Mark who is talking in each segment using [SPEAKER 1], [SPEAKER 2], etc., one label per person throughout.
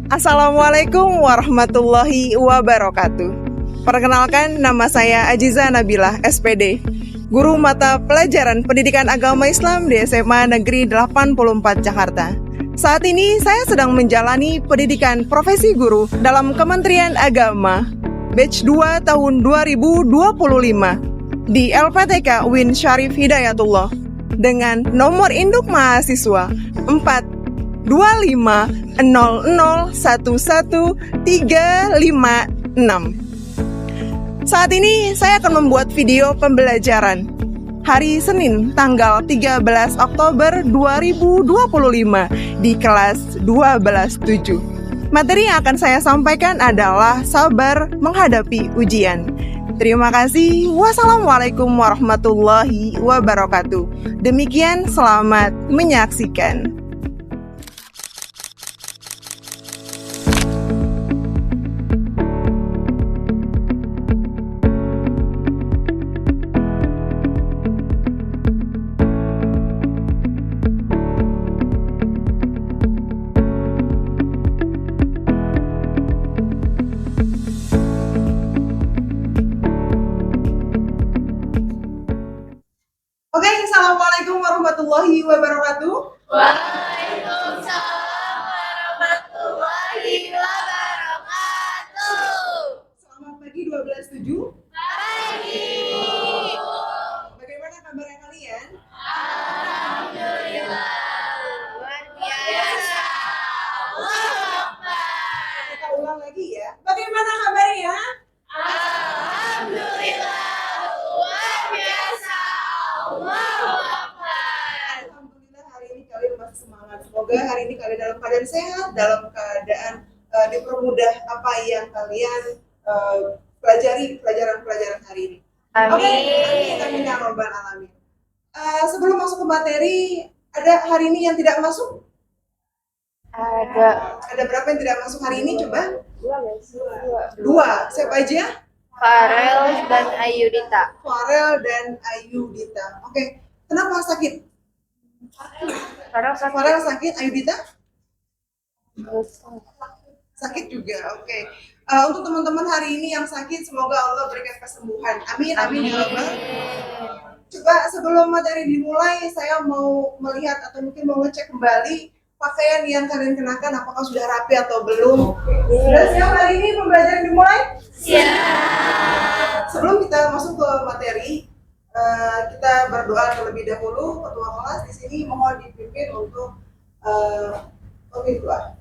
[SPEAKER 1] Assalamualaikum warahmatullahi wabarakatuh. Perkenalkan, nama saya Ajiza Nabilah, SPD, Guru Mata Pelajaran Pendidikan Agama Islam di SMA Negeri 84 Jakarta. Saat ini saya sedang menjalani pendidikan profesi guru dalam Kementerian Agama, batch 2 tahun 2025 di LPTK Win Syarif Hidayatullah dengan nomor induk mahasiswa 42500111356. Saat ini saya akan membuat video pembelajaran hari Senin tanggal 13 Oktober 2025 di kelas 12.7. Materi yang akan saya sampaikan adalah sabar menghadapi ujian. Terima kasih. Wassalamualaikum warahmatullahi wabarakatuh. Demikian, selamat menyaksikan. Oke, assalamualaikum warahmatullahi wabarakatuh.
[SPEAKER 2] Waalaikumsalam warahmatullahi wabarakatuh.
[SPEAKER 1] Selamat pagi 12.7.
[SPEAKER 2] Pagi.
[SPEAKER 1] Bagaimana kabarnya kalian?
[SPEAKER 2] Alhamdulillah. Luar biasa. Allahu Akbar.
[SPEAKER 1] Kita ulang lagi ya. Bagaimana kabarnya?
[SPEAKER 2] Alhamdulillah. Luar biasa. Allahu Akbar.
[SPEAKER 1] Alhamdulillah hari ini kalian masih semangat. Semoga hari ini kalian dalam keadaan sehat, dalam keadaan dipermudah apa yang kalian pelajari pelajaran-pelajaran hari ini.
[SPEAKER 2] Amin.
[SPEAKER 1] Oke, amin ya rabbal alamin. Sebelum masuk ke materi, ada hari ini yang tidak masuk? Ada berapa yang tidak masuk hari ini? Coba. Dua. Siapa aja?
[SPEAKER 2] Farel dan Ayudita.
[SPEAKER 1] Farel dan Ayudita. Oke. Kenapa sakit? Farel sakit, Ayudita? Sakit juga. Oke. Untuk teman-teman hari ini yang sakit, semoga Allah berikan kesembuhan. Amin, amin ya Rabbal. Coba sebelum materi dimulai, saya mau melihat atau mungkin mau ngecek kembali pakaian yang kalian kenakan, apakah sudah rapi atau belum. Sudah siap hari ini pembelajaran dimulai?
[SPEAKER 2] Siap.
[SPEAKER 1] Sebelum kita masuk ke materi, kita berdoa terlebih dahulu. Ketua kelas di sini mohon dipimpin untuk doa.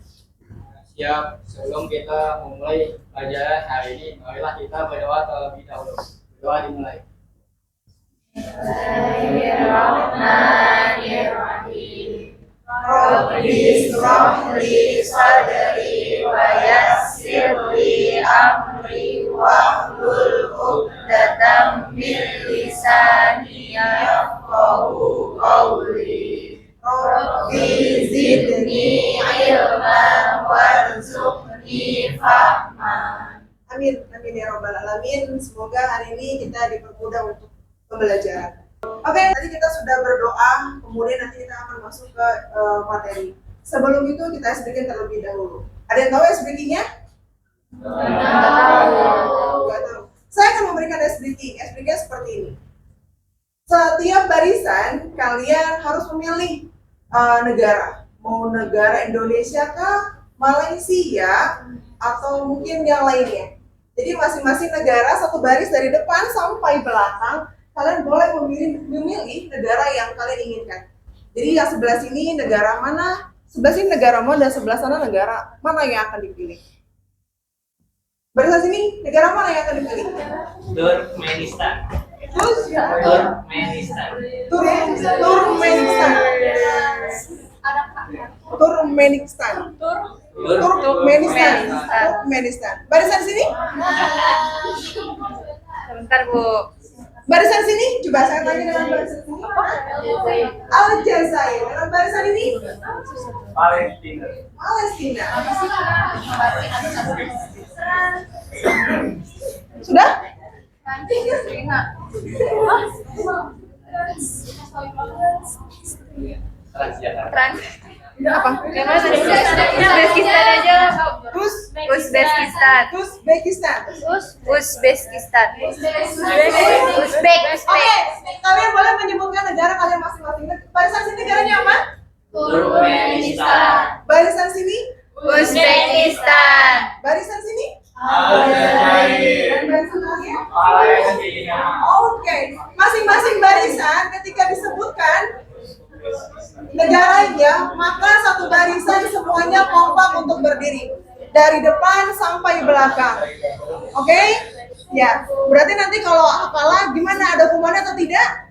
[SPEAKER 3] Siap, sebelum kita memulai pelajaran hari ini, marilah kita berdoa terlebih dahulu. Doa dimulai.
[SPEAKER 2] Bismillahirrahmanirrahim. Rabbi ishrah li sadri wa yassir li amri wahlul 'uqdatam min lisani yafqahu qawli. Rabbi zidni ilman warzuqni fahman.
[SPEAKER 1] Amin, amin ya Rabbal alamin. Semoga hari ini kita dipermudah untuk pembelajaran. Oke, tadi kita sudah berdoa, kemudian nanti kita akan masuk ke materi. Sebelum itu kita SBK terlebih dahulu. Ada yang tahu SBK-nya? Nggak tahu. Saya akan memberikan SBK. SBK seperti ini. Setiap barisan kalian harus memilih negara. Mau negara Indonesia kah, Malaysia, atau mungkin yang lainnya. Jadi masing-masing negara satu baris dari depan sampai belakang. Kalian boleh memilih negara yang kalian inginkan. Jadi yang sebelah sini negara mana, sebelah sini negara mana, dan sebelah sana negara mana yang akan dipilih. Barisan sini negara mana yang akan dipilih?
[SPEAKER 3] Turkmenistan.
[SPEAKER 1] Turkmenistan. Barisan sini?
[SPEAKER 2] Sebentar, Bu.
[SPEAKER 1] Barisan sini, coba saya tanya dengan barisan sini. Aljazair. Dengan barisan ini?
[SPEAKER 3] Palestina.
[SPEAKER 1] Sudah?
[SPEAKER 3] Transjakarta.
[SPEAKER 2] Trans.
[SPEAKER 1] Apa?
[SPEAKER 2] Gimana tadi? Uzbekistan aja. Uzbekistan.
[SPEAKER 1] Uzbekistan.
[SPEAKER 2] Uzbekistan. Uzbek.
[SPEAKER 1] Oke, kalian boleh menyebutkan negara kalian masing-masing. Barisan sini negaranya apa?
[SPEAKER 2] Turkmenistan.
[SPEAKER 1] Barisan sini?
[SPEAKER 2] Uzbekistan.
[SPEAKER 1] Barisan sini?
[SPEAKER 3] Aljazair.
[SPEAKER 1] Dan barisan kalian?
[SPEAKER 3] Palestina.
[SPEAKER 1] Oke, masing-masing barisan ketika disebutkan negaranya, maka satu barisan semuanya kompak untuk berdiri dari depan sampai belakang. Oke? Ya, berarti nanti kalau kalah gimana? Ada hukumannya atau tidak?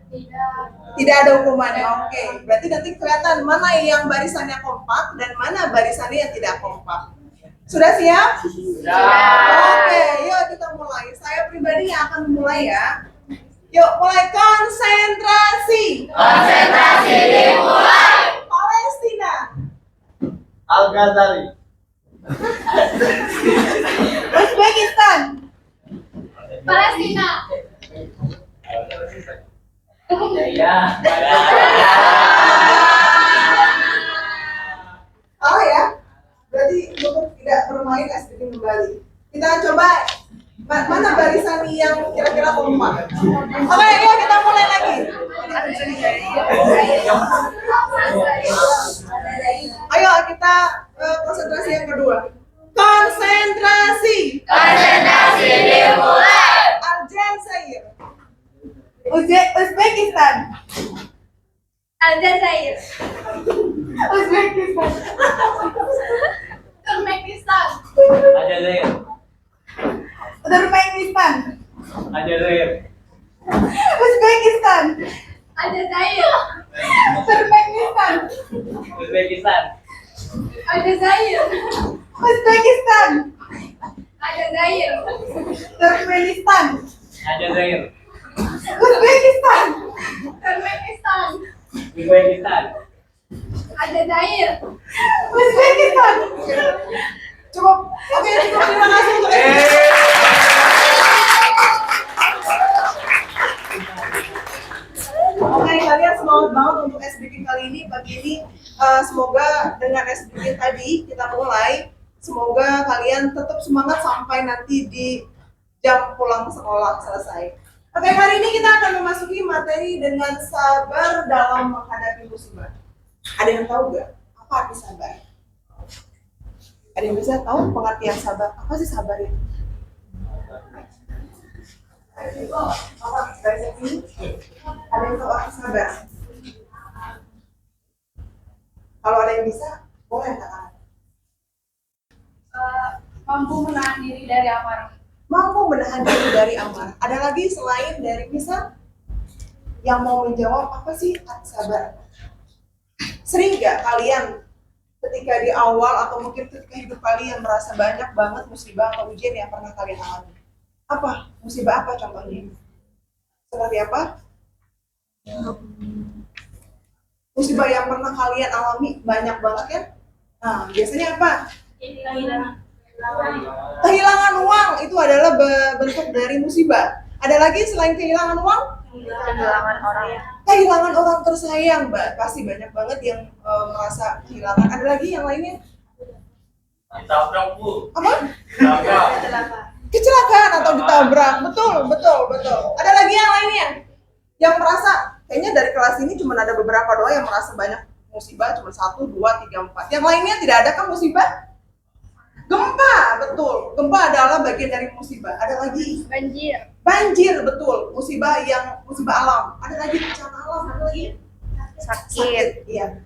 [SPEAKER 1] Tidak ada hukumannya. Oke, berarti nanti kelihatan mana yang barisannya kompak dan mana barisannya yang tidak kompak. Sudah siap? Oke, yuk kita mulai. Saya pribadi yang akan memulai ya. Yuk, mulai konsentrasi.
[SPEAKER 2] Konsentrasi dimulai.
[SPEAKER 1] Palestina.
[SPEAKER 3] Al-Ghazali.
[SPEAKER 1] Uzbekistan.
[SPEAKER 2] Palestina.
[SPEAKER 3] Ya.
[SPEAKER 1] Oh ya, berarti untuk tidak bermain SPT kembali. Kita coba mana barisan yang kira-kira kompak. Oke, yuk kita mulai lagi. Ayo kita konsentrasi yang kedua. Konsentrasi.
[SPEAKER 2] Konsentrasi dimulai.
[SPEAKER 1] Aljazair. Uzbekistan.
[SPEAKER 2] Aljazair.
[SPEAKER 1] Uzbekistan.
[SPEAKER 2] Turkmenistan.
[SPEAKER 3] Aljazair.
[SPEAKER 1] Turkmenistan.
[SPEAKER 3] Aljazair.
[SPEAKER 1] Uzbekistan.
[SPEAKER 2] Aljazair.
[SPEAKER 1] Turkmenistan.
[SPEAKER 3] Uzbekistan.
[SPEAKER 2] Aljazair.
[SPEAKER 1] Uzbekistan.
[SPEAKER 2] Aljazair.
[SPEAKER 1] Turkmenistan.
[SPEAKER 3] Aljazair.
[SPEAKER 1] Uzbekistan.
[SPEAKER 2] Turkmenistan.
[SPEAKER 3] Uzbekistan.
[SPEAKER 2] Aljazair.
[SPEAKER 1] Uzbekistan. Cukup. Oke, cukup. Terima kasih untuk Oke, kalian semangat banget untuk SBK kali ini. Pagi ini semoga dengan SBK tadi kita mulai, semoga kalian tetap semangat sampai nanti di jam pulang sekolah selesai. Oke, hari ini kita akan memasuki materi dengan sabar dalam menghadapi musibah. Ada yang tahu nggak apa arti sabar? Ada yang bisa tahu pengertian sabar? Apa sih sabar itu? Apa? Dari sini? Ada yang tahu arti sabar? Kalau ada yang bisa, boleh katakan.
[SPEAKER 2] Mampu menahan diri dari amarah.
[SPEAKER 1] Mampu menahan diri dari amarah. Ada lagi selain dari bisa yang mau menjawab apa sih arti sabar? Sering nggak kalian ketika di awal atau mungkin ketika hidup kalian merasa banyak banget musibah atau ujian yang pernah kalian alami? Apa? Musibah apa contohnya? Seperti apa? Musibah yang pernah kalian alami banyak banget kan? Nah, biasanya apa? Kehilangan uang itu adalah bentuk dari musibah. Ada lagi selain kehilangan uang?
[SPEAKER 2] Kehilangan orang.
[SPEAKER 1] Kehilangan orang tersayang, Mbak. Pasti banyak banget yang merasa kehilangan. Ada lagi yang lainnya?
[SPEAKER 3] Ditabrak, Bu.
[SPEAKER 1] Apa?
[SPEAKER 3] Ditabrak.
[SPEAKER 1] Kecelakaan atau ditabrak. Betul. Ada lagi yang lainnya? Yang merasa kayaknya dari kelas ini cuma ada beberapa doang yang merasa banyak musibah, cuma 1, 2, 3, 4. Yang lainnya tidak ada kan musibah? Gempa, betul. Gempa adalah bagian dari musibah. Ada lagi? Banjir, betul. Musibah alam. Ada lagi bencana alam, ada lagi?
[SPEAKER 2] Sakit.
[SPEAKER 1] Iya.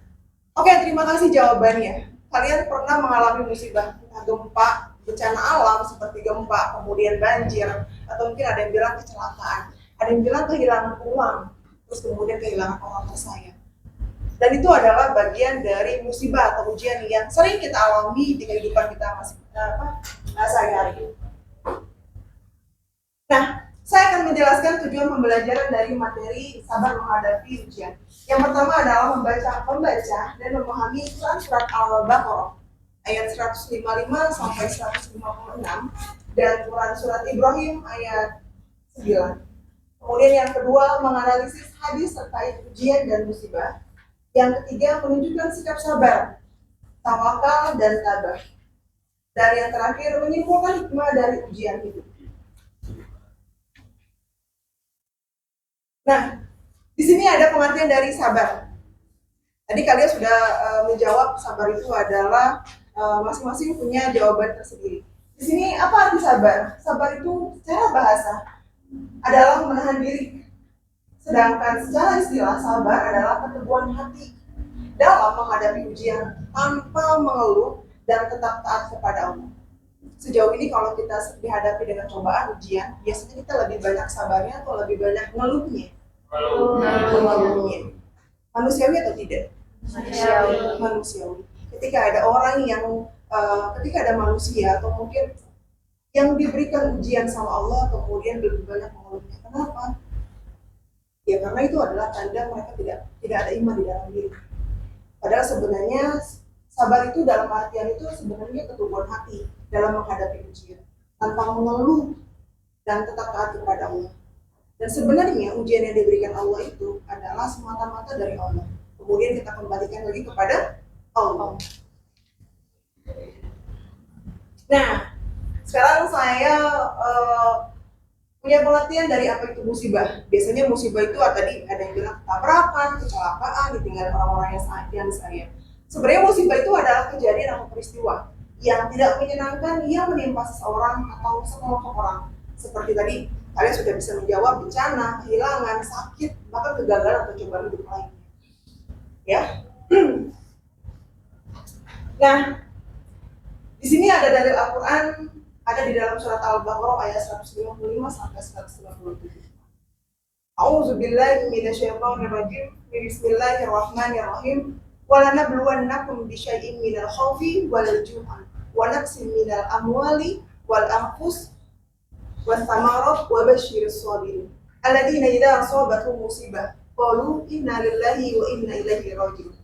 [SPEAKER 1] Oke, terima kasih jawabannya. Kalian pernah mengalami musibah, entah gempa, bencana alam seperti gempa, kemudian banjir, atau mungkin ada yang bilang kecelakaan, ada yang bilang kehilangan uang, terus kemudian kehilangan orang tersayang. Dan itu adalah bagian dari musibah atau ujian yang sering kita alami di kehidupan kita sehari-hari. Nah, saya akan menjelaskan tujuan pembelajaran dari materi sabar menghadapi ujian. Yang pertama adalah membaca dan memahami surat Al-Baqarah ayat 155 sampai 156 dan Quran surat Ibrahim ayat 9. Kemudian yang kedua, menganalisis hadis terkait ujian dan musibah. Yang ketiga, menunjukkan sikap sabar tawakal, dan tabah. Dan yang terakhir, menyimpulkan hikmah dari ujian hidup. Nah, di sini ada pengertian dari sabar. Tadi kalian sudah menjawab sabar itu adalah masing-masing punya jawaban tersendiri. Di sini apa arti sabar? Sabar itu secara bahasa adalah menahan diri. Sedangkan secara istilah sabar adalah keteguhan hati dalam menghadapi ujian tanpa mengeluh dan tetap taat kepada Allah. Sejauh ini kalau kita dihadapi dengan cobaan ujian, biasanya kita lebih banyak sabarnya atau lebih banyak mengeluhnya? Mengeluhnya. Manusiawi atau tidak? Manusiawi. Ketika ada orang yang ketika ada manusia atau mungkin yang diberikan ujian sama Allah kemudian lebih banyak mengeluhnya. Kenapa? Ya karena itu adalah tanda mereka tidak ada iman di dalam diri. Padahal sebenarnya sabar itu dalam artian itu sebenarnya keteguhan hati dalam menghadapi ujian tanpa mengeluh dan tetap taat kepada Allah. Dan sebenarnya ujian yang diberikan Allah itu adalah semata-mata dari Allah. Kemudian kita kembalikan lagi kepada Allah. Nah, sekarang saya punya pengertian dari apa itu musibah. Biasanya musibah itu tadi ada yang bilang tabrakan, kecelakaan, ditinggal orang-orang yang disayang. Sebenarnya musibah itu adalah kejadian atau peristiwa yang tidak menyenangkan yang menimpa seseorang atau sekelompok orang. Seperti tadi, kalian sudah bisa menjawab bencana, kehilangan, sakit, bahkan kegagalan atau cobaan hidup lainnya. Ya. Nah, di sini ada dari Al-Quran, ada di dalam surat Al-Baqarah ayat 155 sampai 157. A'udzubillahi minasyaitonirrajim. Bismillahirrahmanirrahim. Walanabluwannakum bisyai'in minal khawfi wal ju'i wa naqsin minal amwali wal anfus was samarat wa basyyiris sabirin. Alladzina idza asabatuhum musibah qalu inna lillahi wa inna ilaihi raji'un.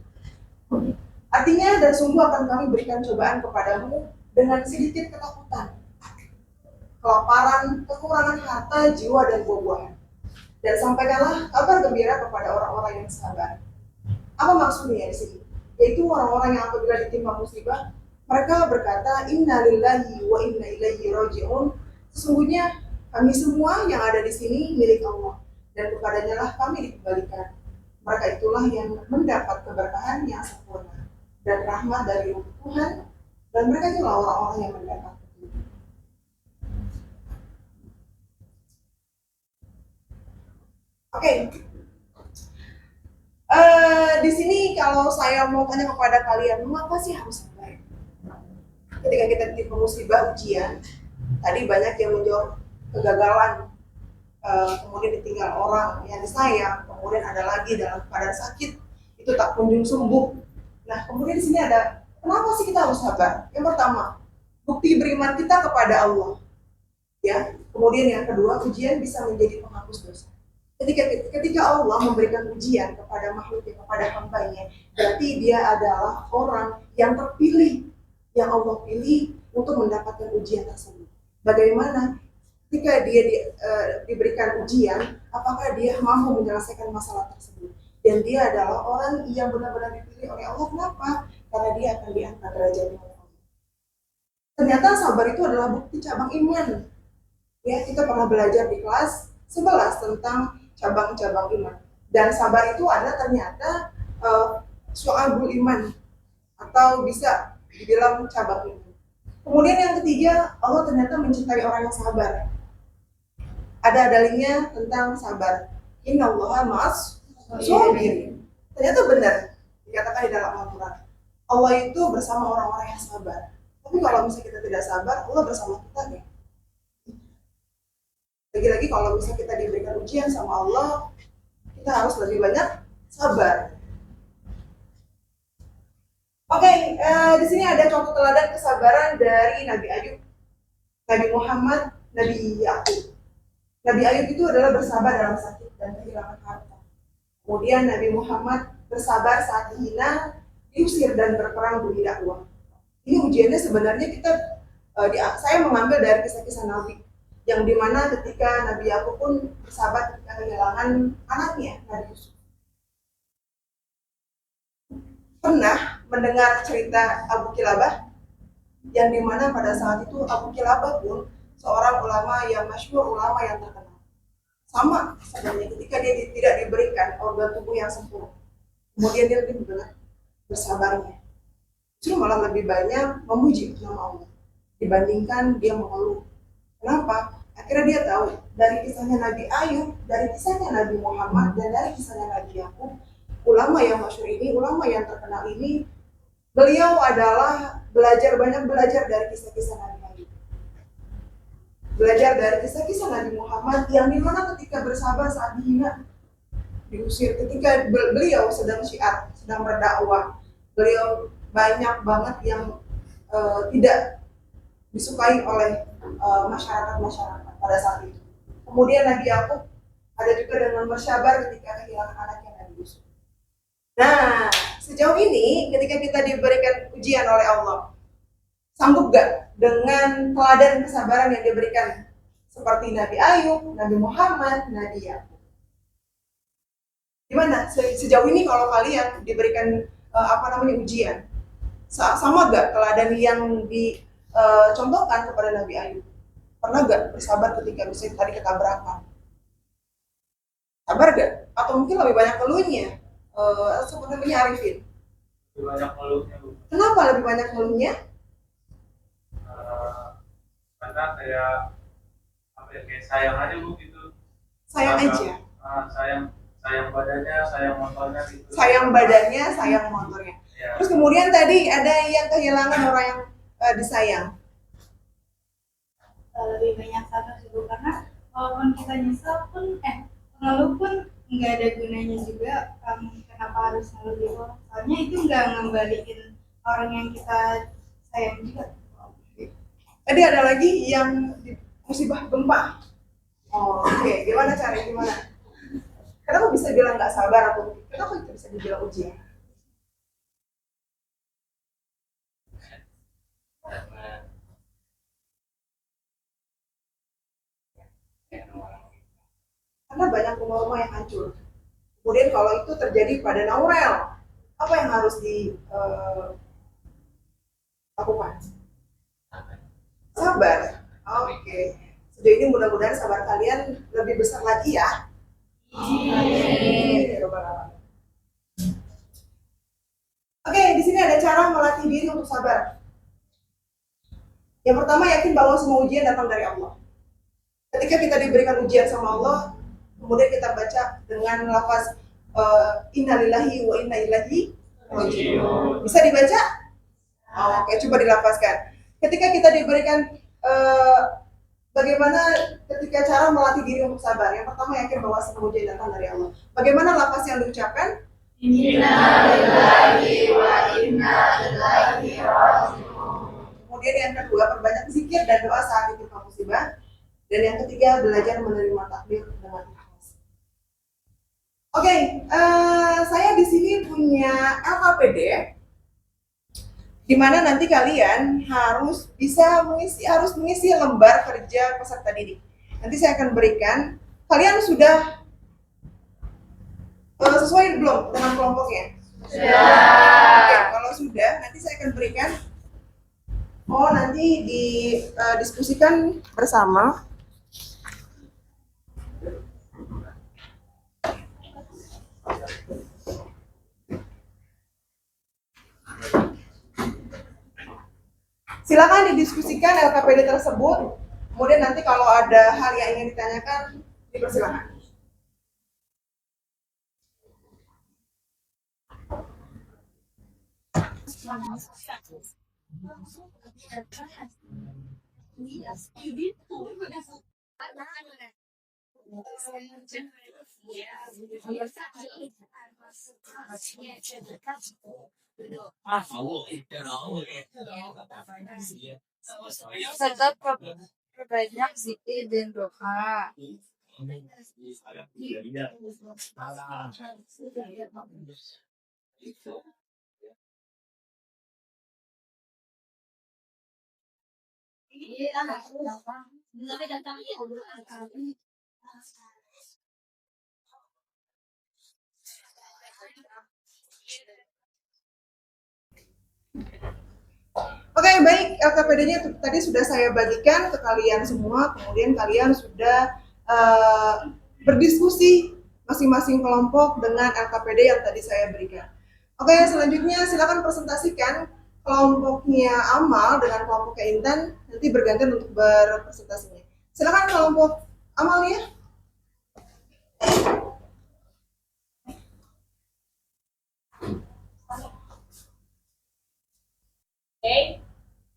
[SPEAKER 1] Artinya, dan sungguh akan kami berikan cobaan kepadamu dengan sedikit ketakutan, kelaparan, kekurangan harta, jiwa, dan buah-buahan. Dan sampaikanlah kabar gembira kepada orang-orang yang sabar. Apa maksudnya di sini? Yaitu orang-orang yang apabila ditimpa musibah, mereka berkata, Inna lillahi wa inna ilaihi raji'un. Sesungguhnya kami semua yang ada di sini milik Allah, dan kepadanya lah kami dikembalikan. Mereka itulah yang mendapat keberkahan yang sempurna dan rahmat dari Tuhan, dan mereka itulah orang-orang yang mendapat petunjuk. Oke. Di sini kalau saya mau tanya kepada kalian, mengapa sih harus sabar? Ketika kita ditimpa musibah ujian, tadi banyak yang menjawab kegagalan, kemudian ditinggal orang yang disayang, kemudian ada lagi dalam keadaan sakit, itu tak kunjung sembuh. Nah, kemudian di sini ada, kenapa sih kita harus sabar? Yang pertama, bukti beriman kita kepada Allah. Ya, kemudian yang kedua, ujian bisa menjadi penghapus dosa. Ketika Allah memberikan ujian kepada makhluknya, kepada hambanya, berarti dia adalah orang yang terpilih, yang Allah pilih untuk mendapatkan ujian tersebut. Bagaimana? Ketika dia diberikan ujian, apakah dia mampu menyelesaikan masalah tersebut? Dan dia adalah orang yang benar-benar dipilih oleh Allah. Kenapa? Karena dia akan diangkat derajatnya oleh Allah. Ternyata sabar itu adalah bukti cabang iman. Ya, kita pernah belajar di kelas 11 tentang cabang-cabang iman. Dan sabar itu adalah ternyata syu'abul iman, atau bisa dibilang cabang iman. Kemudian yang ketiga, Allah ternyata mencintai orang yang sabar. Ada dalilnya tentang sabar. Innallaha ma'as sabirin. Ternyata benar dikatakan di dalam Al-Quran. Allah itu bersama orang-orang yang sabar. Tapi kalau misalnya kita tidak sabar, Allah bersama kita nih. Lagi-lagi kalau misalnya kita diberikan ujian sama Allah, kita harus lebih banyak sabar. Oke, di sini ada contoh teladan kesabaran dari Nabi Ayub, Nabi Muhammad, Nabi Yakub. Nabi Ayub itu adalah bersabar dalam sakit dan kehilangan harta. Kemudian Nabi Muhammad bersabar saat dihina, diusir dan berperang demi dakwah. Ini ujiannya sebenarnya saya mengambil dari kisah-kisah Nabi, yang dimana ketika Nabi Yakub pun bersabar ketika kehilangan anaknya, Nabi Yusuf. Pernah mendengar cerita Abu Kilabah? Yang dimana pada saat itu Abu Kilabah pun seorang ulama yang masyhur, ulama yang terkenal. Sama sebenarnya ketika dia tidak diberikan organ tubuh yang sempurna, kemudian dia lebih banyak bersabarnya. Justru malah lebih banyak memuji nama Allah dibandingkan dia mengeluh. Kenapa? Akhirnya dia tahu dari kisahnya Nabi Ayub, dari kisahnya Nabi Muhammad, dan dari kisahnya Nabi Yakub, ulama yang masyhur ini, ulama yang terkenal ini, beliau adalah banyak belajar dari kisah-kisah Nabi Ayub, belajar dari kisah-kisah Nabi Muhammad yang dimana ketika bersabar saat dihina, diusir, ketika beliau sedang syiar, sedang berdakwah, beliau banyak banget yang tidak disukai oleh masyarakat pada saat itu. Kemudian Nabi Yakub ada juga dengan bersabar ketika kehilangan anaknya Nabi Yusuf. Nah, sejauh ini ketika kita diberikan ujian oleh Allah, sanggup gak dengan teladan kesabaran yang diberikan seperti Nabi Ayub, Nabi Muhammad, Nabi Yakub? Gimana sejauh ini kalau kalian diberikan ujian, sama gak teladan yang dicontohkan kepada Nabi Ayub? Pernah gak bersabar ketika bisa tadi ketabrakan? Sabar gak? Atau mungkin lebih banyak keluhnya? Seperti Arifin.
[SPEAKER 3] Lebih banyak ngeluhnya, Bu.
[SPEAKER 1] Kenapa lebih banyak keluhnya?
[SPEAKER 3] Karena kayak sayang aja, Bu, gitu.
[SPEAKER 1] Sayang aja.
[SPEAKER 3] Sayang badannya, sayang motornya gitu.
[SPEAKER 1] Sayang badannya, sayang motornya.
[SPEAKER 3] Ya.
[SPEAKER 1] Terus kemudian tadi ada yang kehilangan orang yang disayang.
[SPEAKER 2] Lebih banyak sabar sih Bu, karena walaupun kita nyesel pun mengeluh pun nggak ada gunanya juga. Kenapa harus ngeluh gitu? Soalnya itu nggak ngembaliin orang yang kita sayang juga.
[SPEAKER 1] Tadi ada lagi yang musibah gempa. Oke. Gimana caranya? Gimana? Kenapa bisa bilang nggak sabar atau kenapa itu bisa dibilang ujian? Karena banyak rumah-rumah yang hancur. Kemudian kalau itu terjadi pada Naurel, apa yang harus dilakukan? Sabar. Oke. Sejauh ini mudah-mudahan sabar kalian lebih besar lagi ya. Amin. Oke, di sini ada cara melatih diri untuk sabar. Yang pertama, yakin bahwa semua ujian datang dari Allah. Ketika kita diberikan ujian sama Allah, kemudian kita baca dengan lafaz innalillahi wa inna ilaihi raji'un. Bisa dibaca? Oke, coba dilafazkan. Ketika kita diberikan bagaimana ketika cara melatih diri untuk sabar? Yang pertama, yakin bahwa semua ujian datang dari Allah. Bagaimana lafaz yang diucapkan? Innalillahi wa inna ilaihi raji'un. Kemudian yang kedua, perbanyak zikir dan doa saat ditimpa musibah. Dan yang ketiga, belajar menerima takdir dengan ikhlas. Oke, saya di sini punya LKPD, di mana nanti kalian harus mengisi lembar kerja peserta didik. Nanti saya akan berikan. Kalian sudah sesuai belum dengan kelompoknya?
[SPEAKER 2] Sudah.
[SPEAKER 1] Oke, kalau sudah, nanti saya akan berikan. Nanti didiskusikan bersama. Silakan didiskusikan LKPD tersebut. Kemudian nanti kalau ada hal yang ingin ditanyakan, dipersilakan.
[SPEAKER 2] Serta perbanyak zikir dan doa.
[SPEAKER 1] LKPD-nya tadi sudah saya bagikan ke kalian semua, kemudian kalian sudah berdiskusi masing-masing kelompok dengan LKPD yang tadi saya berikan. Oke, selanjutnya silakan presentasikan kelompoknya Amal dengan kelompoknya Intan, nanti bergantian untuk berpresentasinya. Silakan kelompok Amal ya.
[SPEAKER 4] Oke.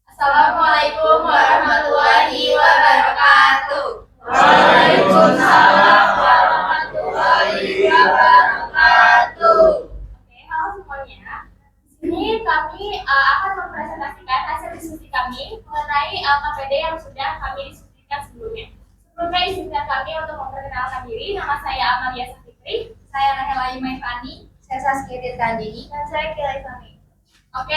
[SPEAKER 4] Assalamualaikum warahmatullahi wabarakatuh. Waalaikumsalam warahmatullahi wabarakatuh. Oke, halo semuanya. Di sini kami akan mempresentasikan hasil diskusi kami mengenai LKPD yang sudah kami diskusikan sebelumnya. Sebelumnya izinkan kami untuk memperkenalkan diri. Nama saya Amalia Safitri, saya Rahela Imaifani, saya Saskia Tirtandini, dan saya Kila Isami. Oke,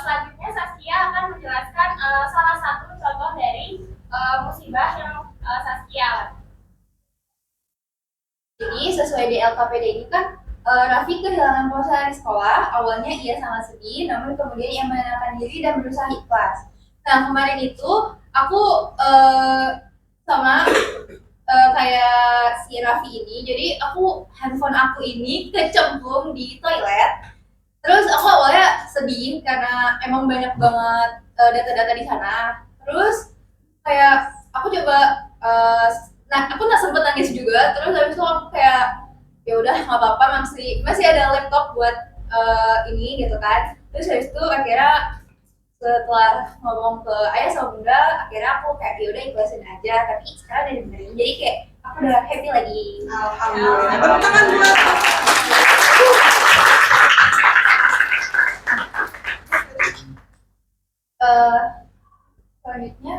[SPEAKER 4] selanjutnya Saskia akan menjelaskan salah satu contoh dari musibah yang Saskia alami.
[SPEAKER 5] Jadi sesuai di LKPD ini kan Raffi kehilangan ponsel di sekolah. Awalnya ia sangat sedih, namun kemudian ia menenangkan diri dan berusaha ikhlas. Nah kemarin itu aku sama kayak si Raffi ini, jadi handphone aku ini kecemplung di toilet. Terus aku awalnya sedih karena emang banyak banget data-data di sana. Terus kayak aku coba, aku nggak sempet nangis juga. Terus habis itu aku kayak ya udah nggak apa-apa, masih ada laptop buat ini gitu kan. Terus habis itu akhirnya setelah ngomong ke ayah sama bunda, akhirnya aku kayak ya udah ikhlasin aja. Tapi sekarang udah dibenerin, jadi kayak aku udah happy lagi.
[SPEAKER 1] Alhamdulillah. Tepuk tangan buat.
[SPEAKER 5] Selanjutnya,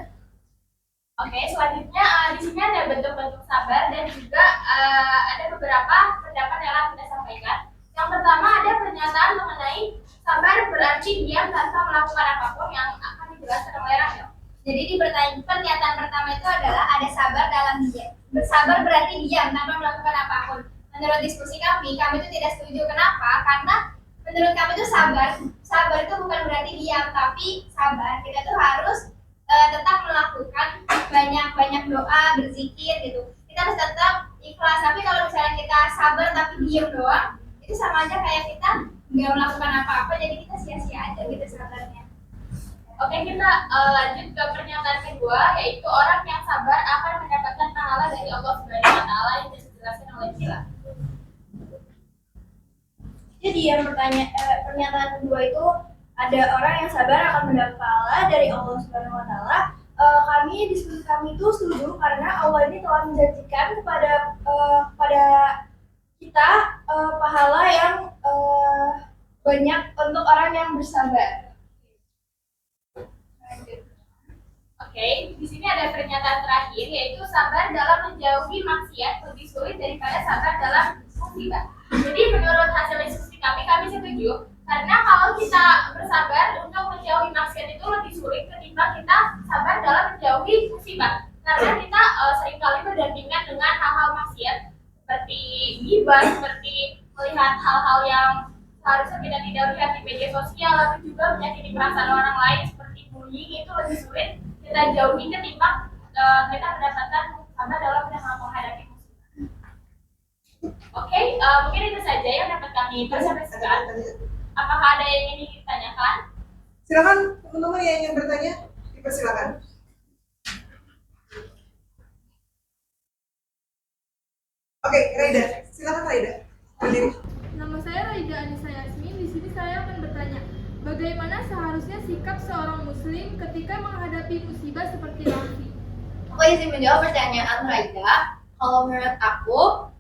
[SPEAKER 4] Oke, selanjutnya di sini ada bentuk-bentuk sabar dan juga ada beberapa pendapat yang akan kita sampaikan. Yang pertama ada pernyataan mengenai sabar berarti diam tanpa melakukan apapun yang akan dijelaskan oleh Rahel. Jadi di pernyataan pertama itu adalah ada sabar dalam diam. Bersabar berarti diam tanpa melakukan apapun. Menurut diskusi kami itu tidak setuju. Kenapa? Karena menurut kami itu sabar itu bukan berarti diam, tapi sabar kita tuh harus tetap melakukan banyak doa, berzikir gitu. Kita harus tetap ikhlas. Tapi kalau misalnya kita sabar tapi diam doang, itu sama aja kayak kita nggak melakukan apa-apa, jadi kita sia-sia aja gitu sabarnya. Oke, kita lanjut ke pernyataan kedua, yaitu orang yang sabar akan mendapatkan pahala dari Allah Subhanahu wa Ta'ala yang dijelaskan oleh Kila.
[SPEAKER 5] jadi yang pernyataan kedua itu ada orang yang sabar akan mendapat pahala dari Allah Subhanahu Wa Taala. Diskusi kami itu setuju karena Allah ini telah menjanjikan kepada kita pahala yang banyak untuk orang yang bersabar.
[SPEAKER 4] Oke, di sini ada pernyataan terakhir, yaitu sabar dalam menjauhi maksiat lebih sulit daripada sabar dalam musibah. Jadi menurut hasil diskusi kami setuju karena kalau kita bersabar untuk menjauhi maksiat itu lebih sulit ketimbang kita sabar dalam menjauhi musibah. Karena kita seringkali berdampingan dengan hal-hal maksiat seperti ghibah, seperti melihat hal-hal yang seharusnya kita tidak lihat di media sosial, lalu juga menyakiti perasaan orang lain seperti bullying, itu lebih sulit kita jauhi ketimbang kita mendapatkan sabar dalam menghadapi musibah. Oke, mungkin itu saja yang dapat kami presentasikan. Apakah ada yang ingin ditanyakan?
[SPEAKER 1] Silakan teman-teman yang ingin bertanya, dipersilakan. Oke, Raida, silakan Raida. Berdiri.
[SPEAKER 6] Nama saya Raida Anissa Yasmin. Di sini saya akan bertanya, bagaimana seharusnya sikap seorang muslim ketika menghadapi musibah seperti Raffi?
[SPEAKER 5] Aku izin menjawab pertanyaan Raida. Kalau menurut aku,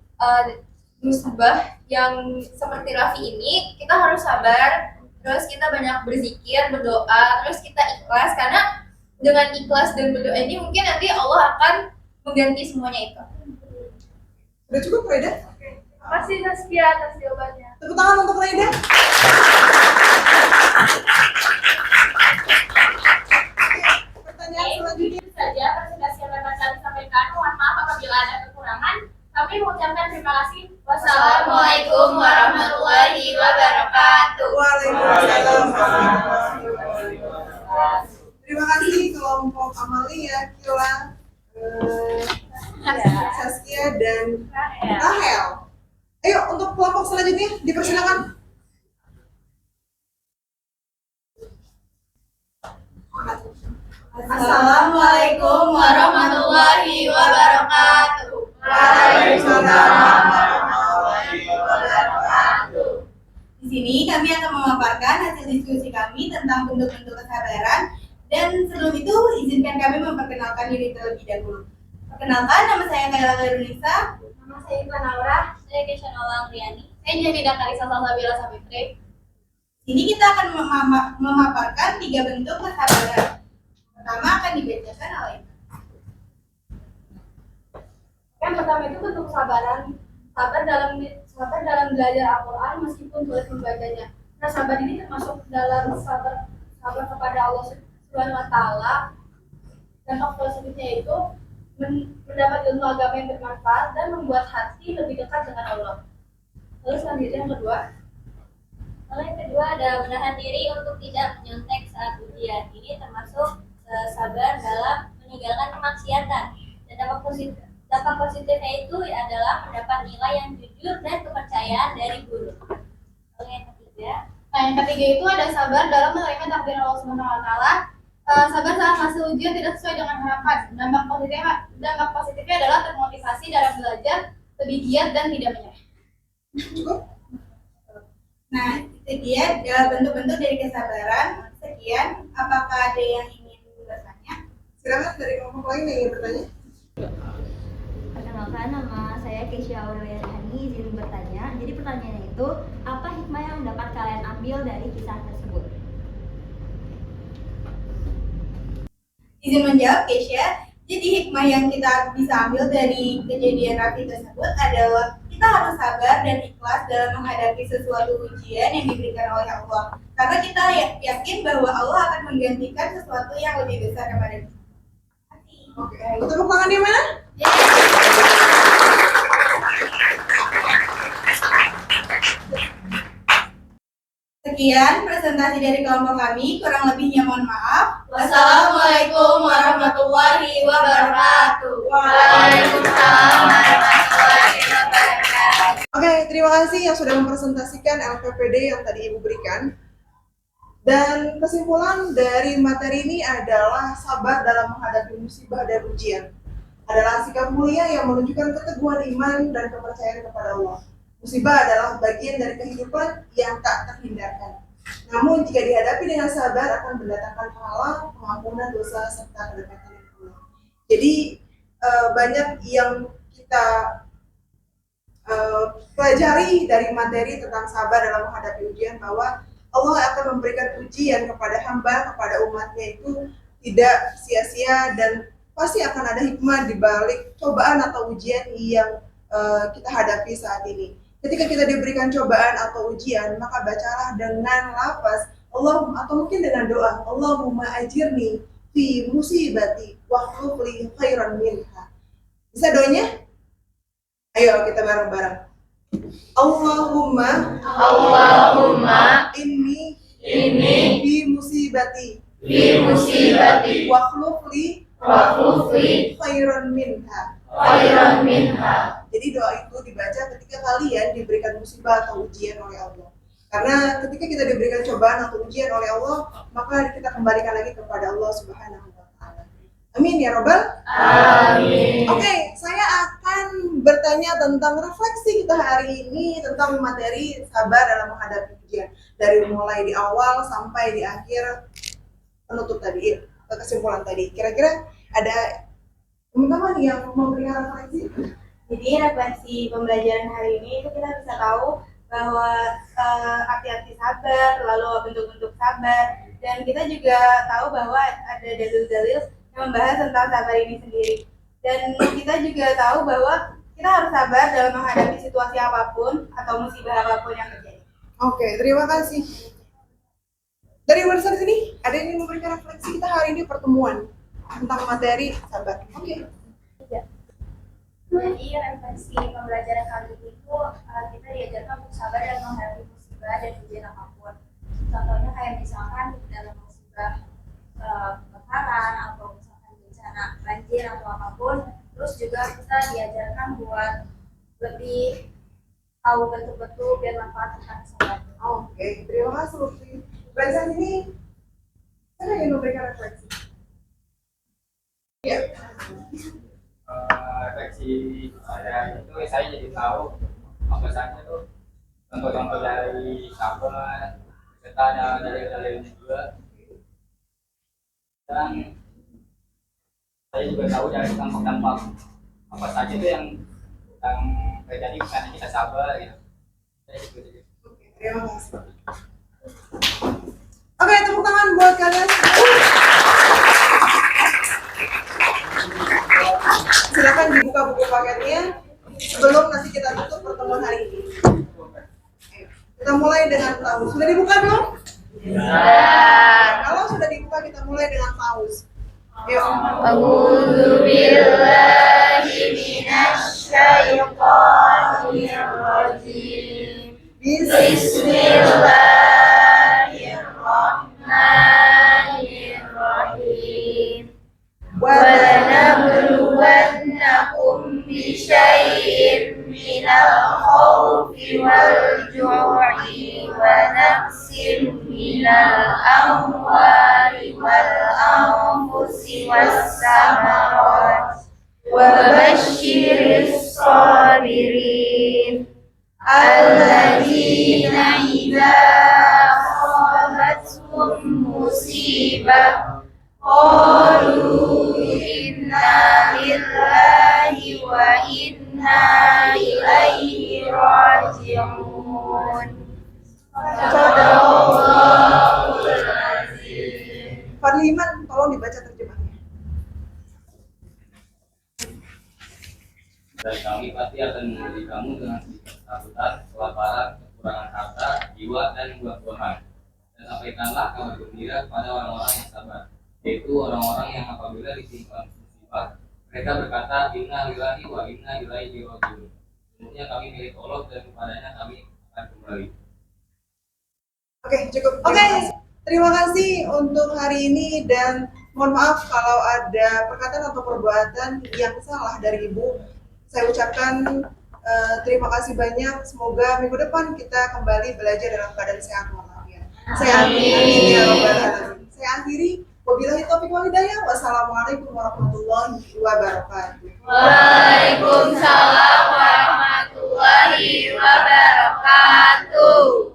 [SPEAKER 5] musibah yang seperti Raffi ini, kita harus sabar, terus kita banyak berzikir, berdoa, terus kita ikhlas, karena dengan ikhlas dan berdoa ini mungkin nanti Allah akan mengganti semuanya itu.
[SPEAKER 1] Udah cukup Raida?
[SPEAKER 5] Terima kasih Saskia atas jawabannya.
[SPEAKER 1] Tepuk tangan untuk Raida. Pertanyaan selanjutnya.
[SPEAKER 4] Itu saja presentasi yang dapat kami sampaikan. Mohon maaf apabila ada kekurangan. Kami mengucapkan terima kasih.
[SPEAKER 5] Wassalamualaikum warahmatullahi wabarakatuh.
[SPEAKER 1] Waalaikumsalam warahmatullahi wabarakatuh. Terima kasih kelompok Amalia, Kila, Saskia, dan Rahel. Ayo untuk kelompok selanjutnya dipersilakan.
[SPEAKER 5] Assalamualaikum warahmatullahi wabarakatuh.
[SPEAKER 1] Waalaikumsalam warahmatullahi wabarakatuh.
[SPEAKER 5] Di sini kami akan memaparkan hasil diskusi kami tentang bentuk-bentuk kesabaran. Dan sebelum itu, izinkan kami memperkenalkan diri terlebih dahulu. Perkenalkan, nama saya Kayla Kairunisa.
[SPEAKER 4] Nama saya Ivan Aura. Saya Kesha Nolang Riani. Saya Jamida Karisa Salsabila Sapitri.
[SPEAKER 5] Sini kita akan memaparkan 3 bentuk kesabaran. Pertama akan dibacakan oleh
[SPEAKER 2] Yang pertama itu bentuk kesabaran, sabar dalam belajar Al-Quran meskipun sulit membacanya. Nah, sabar ini termasuk dalam sabar kepada Allah Subhanahu Wa Taala. Dampak positifnya itu mendapat ilmu agama yang bermanfaat dan membuat hati lebih dekat dengan Allah. Lalu selanjutnya yang kedua.
[SPEAKER 4] Lalu yang kedua ada menahan diri untuk tidak menyontek saat ujian. Ini termasuk sabar dalam meninggalkan kemaksiatan. Dan dampak positifnya itu adalah mendapat nilai yang jujur dan kepercayaan dari guru. Lalu yang ketiga.
[SPEAKER 2] Nah, yang ketiga itu ada sabar dalam menerima takdir Allah Subhanahu Wa Taala. Sabar saat hasil ujian tidak sesuai dengan harapan. Dampak positifnya adalah termotivasi dalam belajar, lebih giat dan tidak menyerah.
[SPEAKER 5] Nah, itu dia bentuk-bentuk dari kesabaran. Sekian, apakah ada yang ingin bertanya?
[SPEAKER 1] Silakan dari kelompok lain yang ingin bertanya.
[SPEAKER 7] Perkenalkan, nama saya Kesha Aurelia Hani, izin bertanya. Jadi pertanyaannya itu, apa hikmah yang dapat kalian ambil dari kisah tersebut?
[SPEAKER 5] Izin menjawab, Kesha. Jadi hikmah yang kita bisa ambil dari kejadian Rafi tersebut adalah kita harus sabar dan ikhlas dalam menghadapi sesuatu ujian yang diberikan oleh Allah. Karena kita yakin bahwa Allah akan menggantikan sesuatu yang lebih besar kepada kita.
[SPEAKER 1] Oke, tepuk tangan di mana?
[SPEAKER 5] Sekian presentasi dari kelompok kami, kurang lebihnya mohon maaf.
[SPEAKER 4] Wassalamualaikum warahmatullahi wabarakatuh.
[SPEAKER 5] Waalaikumsalam warahmatullahi wabarakatuh.
[SPEAKER 1] Oke, terima kasih yang sudah mempresentasikan LPPD yang tadi Ibu berikan. Dan kesimpulan dari materi ini adalah sabar dalam menghadapi musibah dan ujian. Adalah sikap mulia yang menunjukkan keteguhan iman dan kepercayaan kepada Allah. Musibah adalah bagian dari kehidupan yang tak terhindarkan. Namun jika dihadapi dengan sabar akan mendatangkan pahala, pengampunan dosa serta kedekatan dengan Allah. Jadi banyak yang kita pelajari dari materi tentang sabar dalam menghadapi ujian, bahwa Allah akan memberikan ujian kepada hamba, kepada umatnya itu tidak sia-sia dan pasti akan ada hikmah di balik cobaan atau ujian yang kita hadapi saat ini. Ketika kita diberikan cobaan atau ujian, maka bacalah dengan lafaz Allah, atau mungkin dengan doa, Allahumma ajirni fi musibati wakhluf li khairan minha. Bisa doanya? Ayo kita bareng-bareng. Allahumma inni bi musibati wakhluf li khairan minha. Jadi doa itu dibaca ketika kalian diberikan musibah atau ujian oleh Allah. Karena ketika kita diberikan cobaan atau ujian oleh Allah, maka kita kembalikan lagi kepada Allah Subhanahu wa Ta'ala. Amin ya Rabbal Alamin. Oke, saya akan bertanya tentang refleksi kita hari ini tentang materi sabar dalam menghadapi ujian, dari mulai di awal sampai di akhir penutup tadi, kesimpulan tadi. Kira-kira ada teman-teman yang memberikan refleksi?
[SPEAKER 5] Jadi refleksi pembelajaran hari ini itu kita bisa tahu bahwa arti-arti sabar, lalu bentuk-bentuk sabar, dan kita juga tahu bahwa ada dalil-dalil yang membahas tentang sabar ini sendiri. Dan kita juga tahu bahwa kita harus sabar dalam menghadapi situasi apapun atau musibah apapun yang terjadi.
[SPEAKER 1] Oke, terima kasih. Dari website sini, ada yang memberikan refleksi kita hari ini pertemuan tentang materi sabar. Oke.
[SPEAKER 4] Jadi refleksi pembelajaran kali ini itu kita diajarkan untuk sabar dalam menghadapi musibah dan ujian apapun. Contohnya kayak misalkan dalam musibah
[SPEAKER 7] Terus juga kita diajarkan buat lebih tahu betul-betul biar manfaat tentang sabar.
[SPEAKER 1] Oke, terima kasih Lutfi. Barisan ini saya ingin memberikan refleksi. Ya,
[SPEAKER 3] Refleksi saya itu saya jadi tahu apa saja tuh contoh-contoh dari sabar serta ada dalil-dalilnya juga, dan saya juga tahu dari dampak-dampak apa saja itu yang terjadi karena kita sabar gitu. Saya juga jadi
[SPEAKER 1] terima kasih. Oke, tepuk tangan buat kalian. Silakan dibuka buku paketnya sebelum nanti kita tutup pertemuan hari ini. Kita mulai dengan taus. Sudah dibuka belum? Kalau sudah dibuka, kita mulai dengan taus. Yuk.
[SPEAKER 5] A'udzu billahi minasyaitonir rajim. Bismillahirrahmanirrahim. Wa nabluwannakum bisyai'in minal khawfi wal ju'i wa naqsin minal amwali wal anfusi was samarat wa basyiris sabirin alladzina idza asabatuhum musibah qalu inna lillahi wa inna ilaihi raji'un. Sadaqallahul azim.
[SPEAKER 1] Fadliman, tolong dibaca terjemahnya.
[SPEAKER 3] Dan kami pasti akan memberi kamu dengan ketakutan, kelaparan, kekurangan harta, jiwa, dan buah-buahan. Dan sampaikanlah kabar gembira kepada orang-orang yang sabar, yaitu orang-orang yang apabila ditimpa musibah, mereka berkata, Inna lillahi wa inna ilaihi raji'un. Sesungguhnya kami milik Allah dan kepadanya kami akan kembali.
[SPEAKER 1] Oke, cukup. Oke, terima kasih untuk hari ini dan mohon maaf kalau ada perkataan atau perbuatan yang salah dari Ibu. Saya ucapkan terima kasih banyak. Semoga minggu depan kita kembali belajar dalam keadaan sehat walafiat. Saya amin ya rabbal alamin. Saya akhiri. Wabillahi taufiq wal hidayah. Wassalamualaikum warahmatullahi wabarakatuh.
[SPEAKER 5] Waalaikumsalam warahmatullahi wabarakatuh.